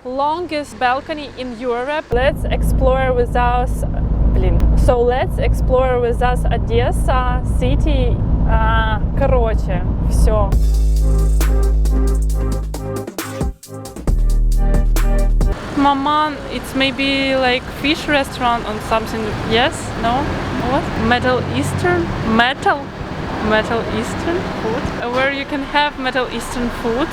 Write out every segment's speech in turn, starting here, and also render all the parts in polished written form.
longest balcony in Europe. Let's explore with us. So let's explore with us Odessa city. Короче, все. Maman, it's maybe like fish restaurant or something. Yes? No? What? Middle Eastern food? Where you can have Middle Eastern food.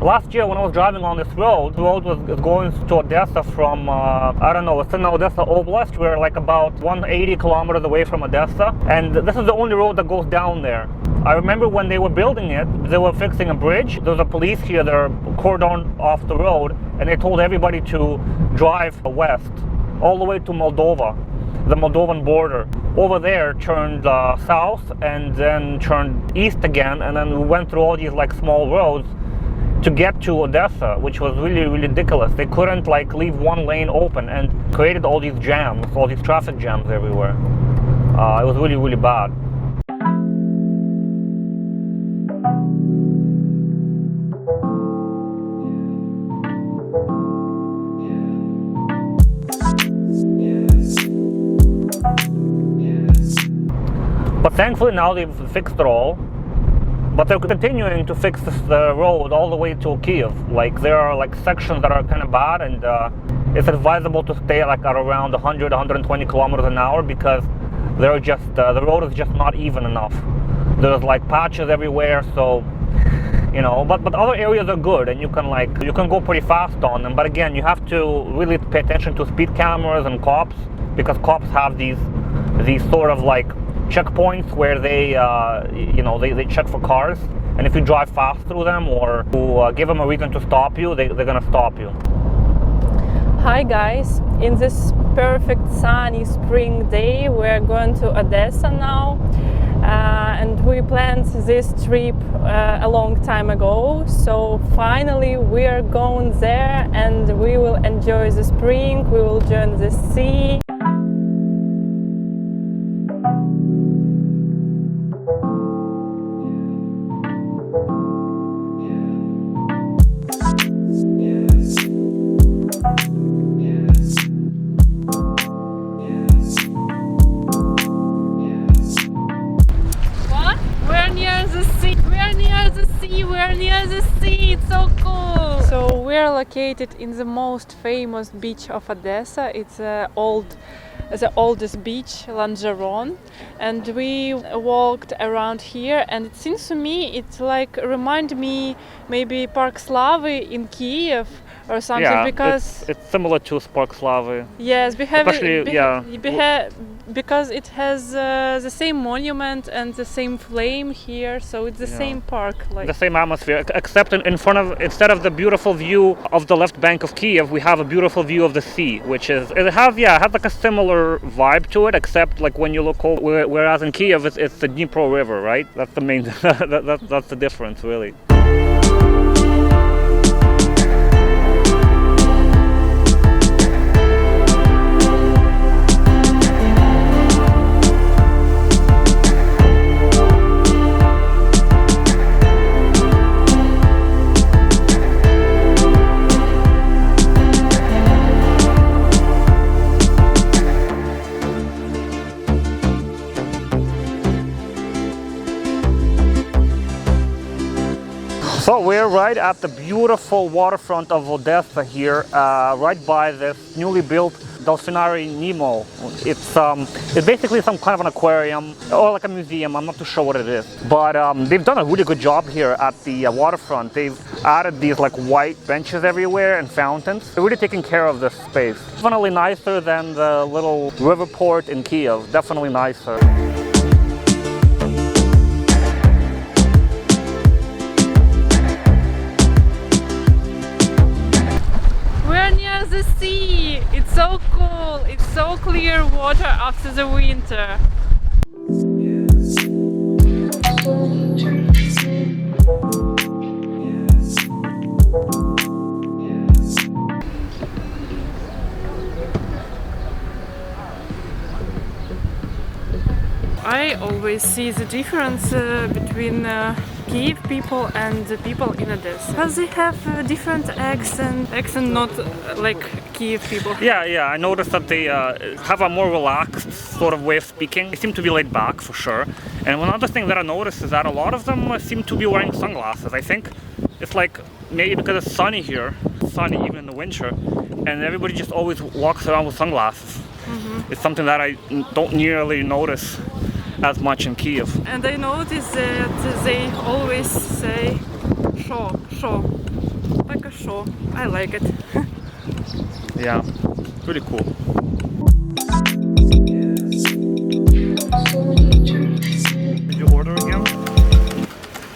Last year when I was driving on this road, the road was going to Odessa from, I don't know, it's in Odessa Oblast. We're like about 180 kilometers away from Odessa. And this is the only road that goes down there. I remember when they were building it, they were fixing a bridge. There was a police here that are cordoned off the road, and they told everybody to drive west, all the way to Moldova, the Moldovan border. Over there turned south and then turned east again, and then we went through all these like small roads to get to Odessa, which was really ridiculous. They couldn't like leave one lane open and created all these jams, all these traffic jams everywhere. It was really bad. But thankfully now they've fixed it all. But they're continuing to fix the road all the way to Kyiv. Like there are like sections that are kind of bad, and it's advisable to stay like at around 100-120 kilometers an hour because they're just the road is just not even enough. There's like patches everywhere, so you know. But other areas are good, and you can go pretty fast on them. But again, you have to really pay attention to speed cameras and cops, because cops have these sort of like checkpoints where they they check for cars, and if you drive fast through them or give them a reason to stop you, they're gonna stop you. Hi guys, in this perfect sunny spring day we're going to Odessa now, and we planned this trip a long time ago, so finally we are going there and we will enjoy the spring, we will join the sea. We're near the sea, it's so cool! So we're located in the most famous beach of Odessa. It's the oldest beach, Langeron, and we walked around here, and it seems to me it's like remind me maybe Park Slavy in Kyiv or something, yeah, because it's similar to Park Slavy. Yes, Especially, because it has the same monument and the same flame here, so it's the same park, like the same atmosphere, except in front of, instead of the beautiful view of the left bank of Kyiv, we have a beautiful view of the sea, which is it has like a similar vibe to it, except like when you look over, whereas in Kyiv it's the Dnipro River, right? That's the main that's the difference, really. So we're right at the beautiful waterfront of Odessa here, right by this newly built Delfinary Nemo. It's basically some kind of an aquarium or like a museum. I'm not too sure what it is, but they've done a really good job here at the waterfront. They've added these like white benches everywhere and fountains. They're really taking care of this space. Definitely nicer than the little river port in Kyiv. Definitely nicer. The sea, it's so cool, it's so clear water after the winter. always see the difference between Kyiv people and the people in Odessa. Because they have a different accent not like Kyiv people. Yeah, I noticed that they have a more relaxed sort of way of speaking. They seem to be laid back for sure. And one other thing that I noticed is that a lot of them seem to be wearing sunglasses. I think it's like maybe because it's sunny here, sunny even in the winter, and everybody just always walks around with sunglasses. It's something that I don't nearly notice as much in Kyiv. And I noticed that they always say "sho," like a show. I like it. Yeah, pretty cool. Did you order again?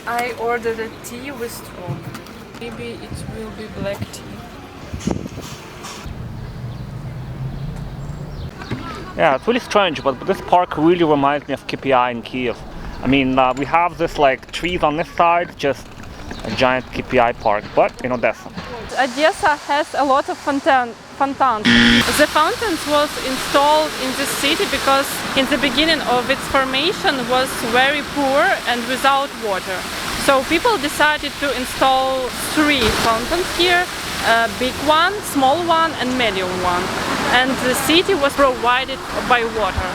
I ordered a tea with straw. Maybe it will be black tea. Yeah, it's really strange, but this park really reminds me of Kyiv in Kyiv. I mean, we have this like trees on this side, just a giant Kyiv park, but in Odessa. Odessa has a lot of fountains. The fountains was installed in this city because in the beginning of its formation was very poor and without water. So people decided to install 3 fountains here, a big one, small one and medium one. And the city was provided by water.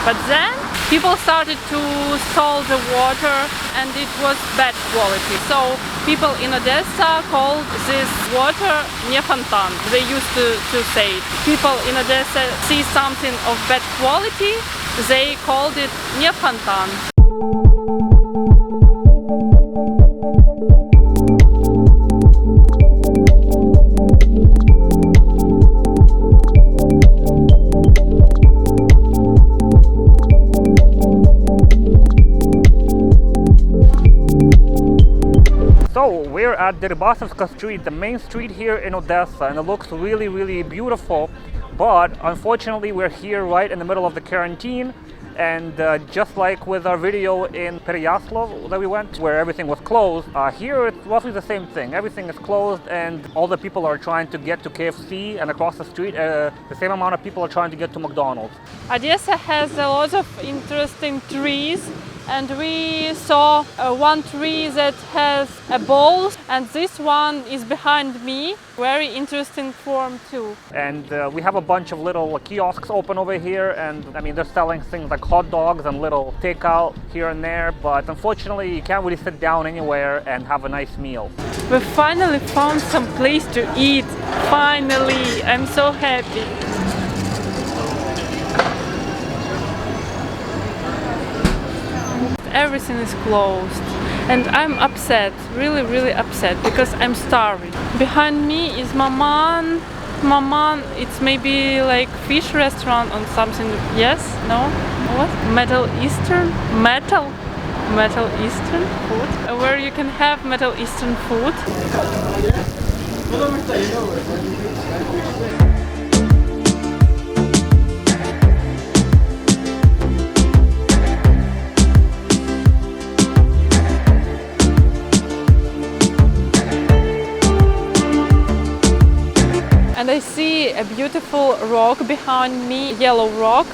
But then people started to install the water and it was bad quality. So people in Odessa called this water не фонтан. They used to say it. People in Odessa see something of bad quality, they called it не фонтан. So we're at the Rybasovska street, the main street here in Odessa, and it looks really, really beautiful. But unfortunately, we're here right in the middle of the quarantine, and just like with our video in Pereyaslav that we went, where everything was closed, here it's roughly the same thing. Everything is closed, and all the people are trying to get to KFC, and across the street, the same amount of people are trying to get to McDonald's. Odessa has a lot of interesting trees. And we saw one tree that has a ball, and this one is behind me. Very interesting form too. And we have a bunch of little kiosks open over here, and I mean they're selling things like hot dogs and little takeout here and there, but unfortunately you can't really sit down anywhere and have a nice meal. We finally found some place to eat. Finally, I'm so happy. Everything is closed and I'm upset, really upset, because I'm starving. Behind me is Maman. It's maybe like fish restaurant or something. Yes? No? What? Middle Eastern food, where you can have Middle Eastern food. And I see a beautiful rock behind me, yellow rock,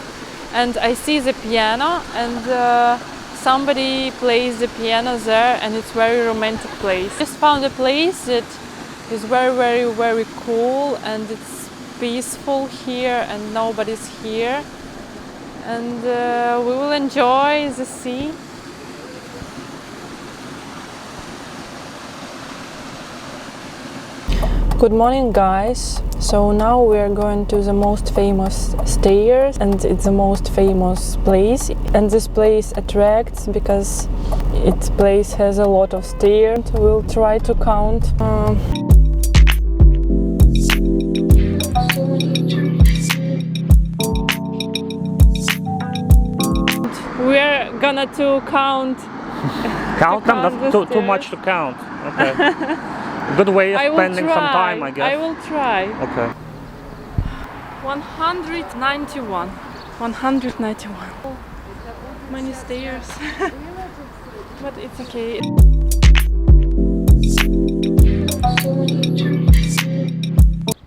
and I see the piano, and somebody plays the piano there, and it's very romantic place. Just found a place that is very cool, and it's peaceful here, and nobody's here, and we will enjoy the sea. Good morning, guys. So now we are going to the most famous stairs, and it's the most famous place, and this place attracts because its place has a lot of stairs. We'll try to count. We're gonna to count. Count them? That's too much to count. Okay. Good way of spending some time, I guess. I will try. Okay. 191. 191. Oh, many stairs. But it's okay.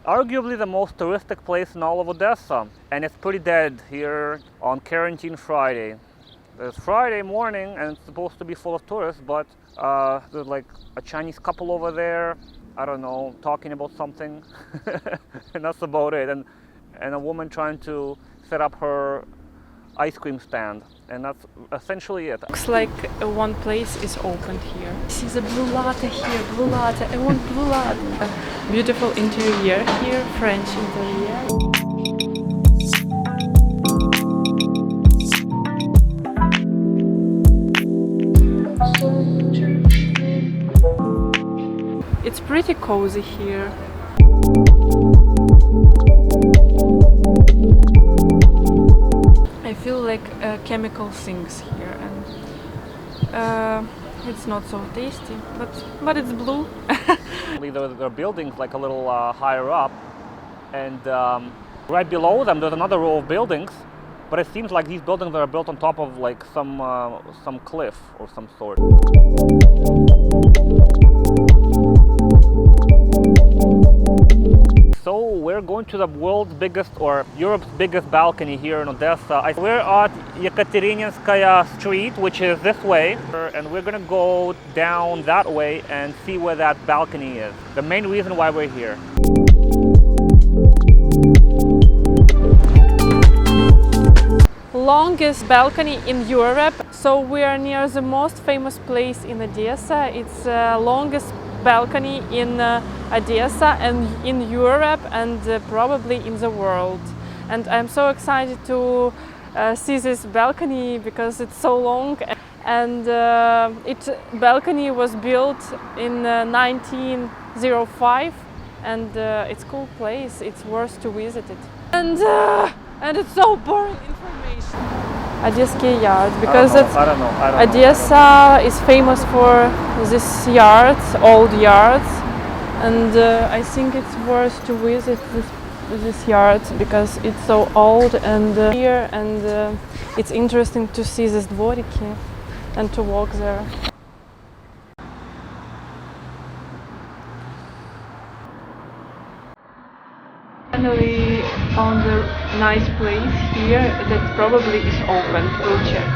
Arguably the most touristic place in all of Odessa, and it's pretty dead here on Quarantine Friday. It's Friday morning and it's supposed to be full of tourists, but there's like a Chinese couple over there, I don't know, talking about something, and that's about it. And a woman trying to set up her ice cream stand, and that's essentially it. Looks like one place is opened here. See the blue latte here, blue latte. I want blue latte. Beautiful interior here, French interior. It's pretty cozy here. I feel like chemical things here, and it's not so tasty, but it's blue. There are buildings like a little higher up, and right below them there's another row of buildings, but it seems like these buildings are built on top of like some cliff or some sort. So we're going to the world's biggest, or Europe's biggest balcony here in Odessa. We're at Yekaterinskaya Street, which is this way, and we're gonna go down that way and see where that balcony is. The main reason why we're here. Longest balcony in Europe, so we are near the most famous place in Odessa. It's longest balcony in Odessa and in Europe and probably in the world. And I'm so excited to see this balcony because it's so long. And balcony was built in 1905, and it's a cool place. It's worth to visit it. And it's so boring information. Odessa yard, because Odessa is famous for these yards, old yards, and I think it's worth to visit this yard because it's so old and here, and it's interesting to see this dvoriki and to walk there. Finally found a nice place here that probably is open. We'll check.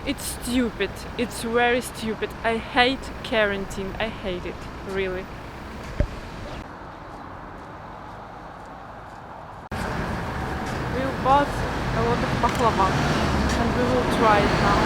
It's stupid. It's very stupid. I hate quarantine. I hate it, really. We bought a lot of baklava and we will try it now.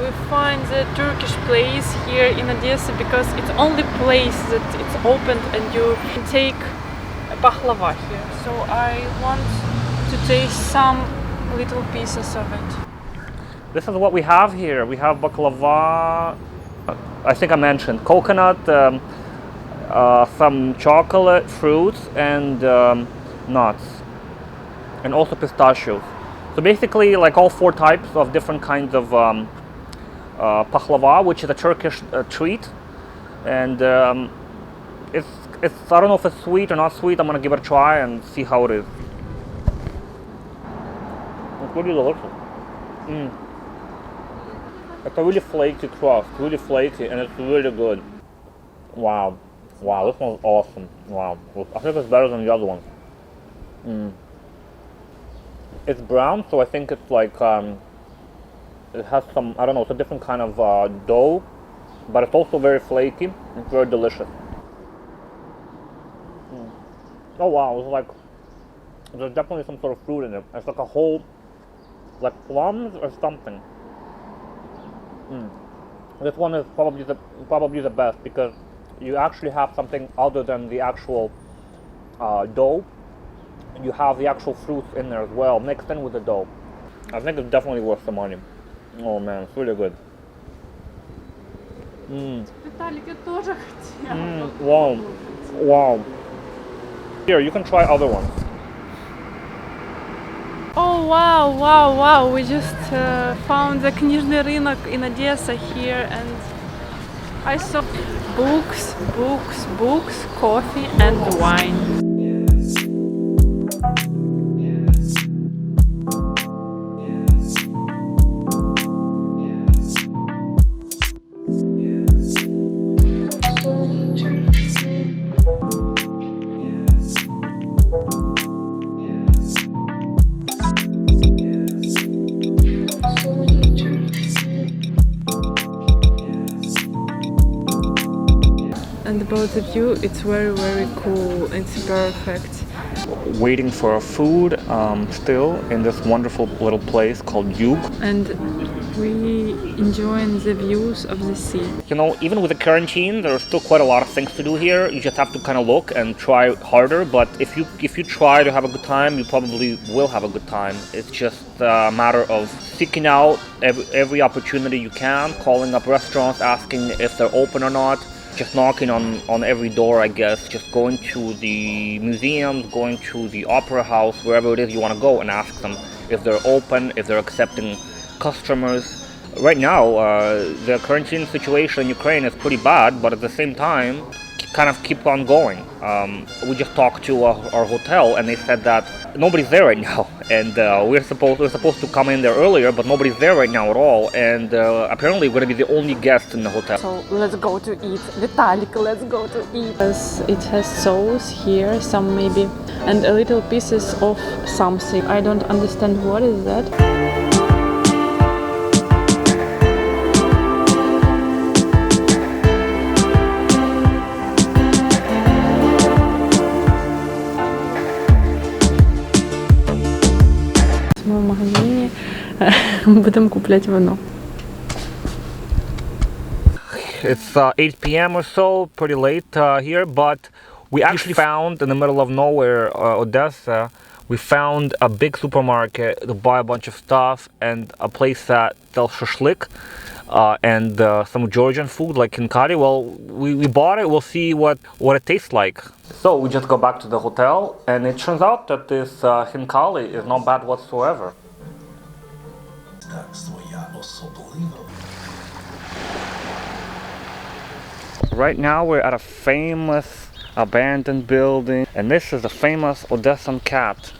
We find the Turkish place here in Odessa because it's the only place that it's open and you can take baklava here. So I want to taste some little pieces of it. This is what we have here. We have baklava, I think I mentioned, coconut, some chocolate, fruits, and nuts, and also pistachios. So basically like all four types of different kinds of baklava, which is a Turkish treat. And it's I don't know if it's sweet or not sweet. I'm gonna give it a try and see how it is. It's really delicious. It's a really flaky crust, really flaky, and it's really good. Wow, wow, this one's awesome. Wow, I think it's better than the other one. It's brown, so I think it's like it has some, I don't know, it's a different kind of dough, but it's also very flaky. It's very delicious. Oh wow, it's like there's definitely some sort of fruit in it. It's like a whole, like plums or something. This one is probably the best because you actually have something other than the actual dough. You have the actual fruits in there as well, mixed in with the dough. I think it's definitely worth the money. Oh man, it's really good. Wow, wow. Here, you can try other ones. Oh wow, wow, wow! We just found the Knižny Rynok in Odessa here, and I saw books, coffee and wine. And about the view, it's very cool. It's perfect. Waiting for our food still in this wonderful little place called Kyiv. And we enjoying the views of the sea. You know, even with the quarantine, there are still quite a lot of things to do here. You just have to kind of look and try harder. But if you try to have a good time, you probably will have a good time. It's just a matter of seeking out every opportunity you can, calling up restaurants, asking if they're open or not. Just knocking on every door, I guess, just going to the museums, going to the opera house, wherever it is you want to go, and ask them if they're open, if they're accepting customers. Right now, the quarantine situation in Ukraine is pretty bad, but at the same time, kind of keep on going. We just talked to our hotel, and they said that nobody's there right now, and we're supposed to come in there earlier, but nobody's there right now at all, and apparently we're going to be the only guests in the hotel. So let's go to eat. Vitalik, let's go to eat. It has sauce here, some maybe, and a little pieces of something. I don't understand what is that. В магазині будемо купляти вино. It's 8 p.m. or so, pretty late here, but we actually found in the middle of nowhere, Odessa, we found a big supermarket to buy a bunch of stuff and a place that sells shashlik and some Georgian food like khinkali. Well, we bought it, we'll see what it tastes like. So we just go back to the hotel, and it turns out that this khinkali is not bad whatsoever. Right now we're at a famous abandoned building, and this is the famous Odessan cat.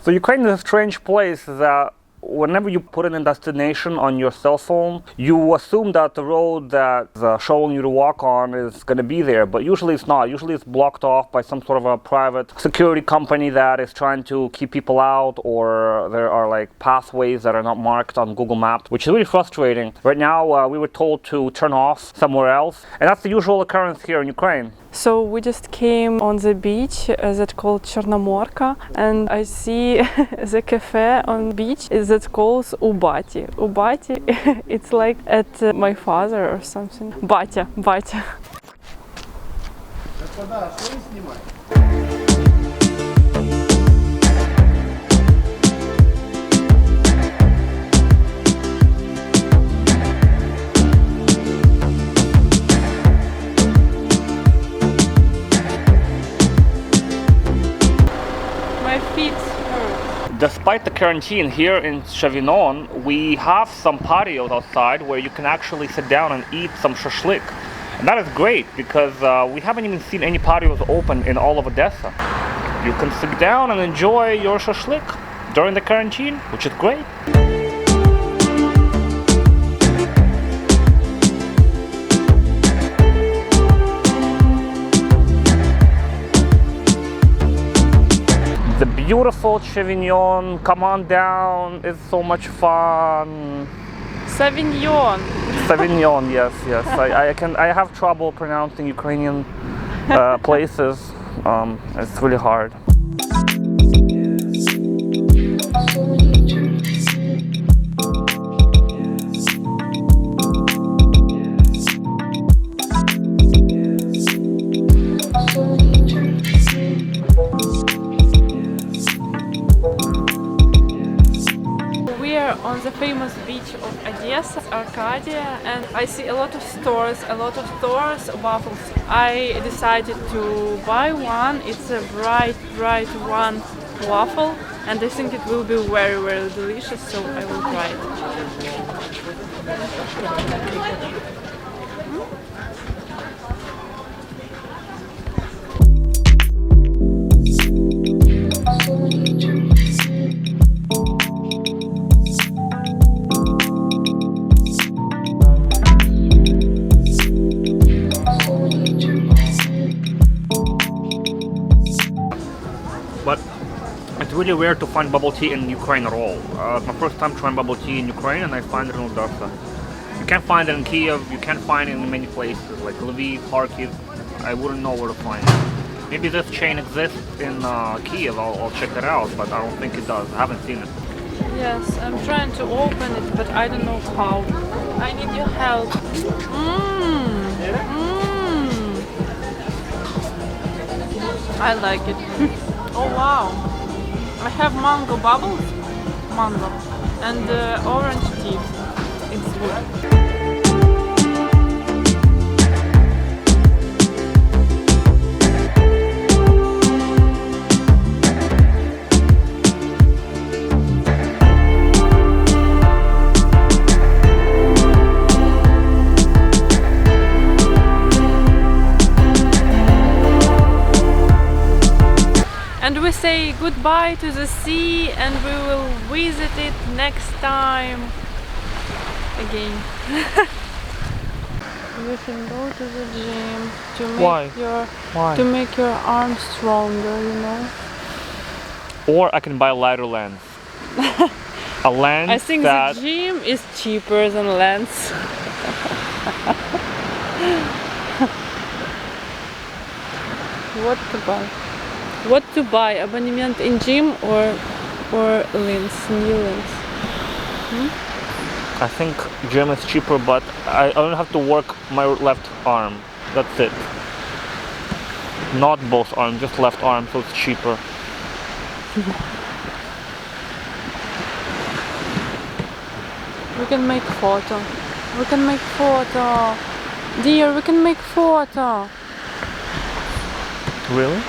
So Ukraine is a strange place that whenever you put in a destination on your cell phone, you assume that the road that's showing you to walk on is going to be there, but usually it's not. Usually it's blocked off by some sort of a private security company that is trying to keep people out, or there are like pathways that are not marked on Google Maps, which is really frustrating. Right now we were told to turn off somewhere else, and that's the usual occurrence here in Ukraine. So we just came on the beach that called Chornomorka, and I see the cafe on beach that calls Ubati. Ubati, it's like at my father or something. Batya. Despite the quarantine here in Shavinon, we have some patios outside where you can actually sit down and eat some shashlik. And that is great because we haven't even seen any patios open in all of Odessa. You can sit down and enjoy your shashlik during the quarantine, which is great. The beautiful Chevignon, come on down, it's so much fun. Sauvignon. Sauvignon, yes. I have trouble pronouncing Ukrainian places. It's really hard. the famous beach of Odessa, Arcadia, and I see a lot of stores, waffles. I decided to buy one. It's a bright one waffle, and I think it will be very, very delicious, so I will try it. But it's really rare to find bubble tea in Ukraine at all. It's my first time trying bubble tea in Ukraine, and I find it in Odessa. You can't find it in Kyiv, you can't find it in many places like Lviv, Kharkiv. I wouldn't know where to find it. Maybe this chain exists in Kyiv, I'll check it out, but I don't think it does. I haven't seen it. Yes, I'm trying to open it, but I don't know how. I need your help. I like it. Oh wow! I have mango bubbles, and orange tea. It's good. And we say goodbye to the sea, and we will visit it next time again. You can go to the gym to make to make your arms stronger, you know. Or I can buy a lighter lens. A lens. I think the gym is cheaper than lens. What to buy? What to buy? Abonnement in gym or lens, new lens? I think gym is cheaper, but I only have to work my left arm. That's it. Not both arms, just left arm, so it's cheaper. We can make photo. We can make photo. Dear, we can make photo. Really?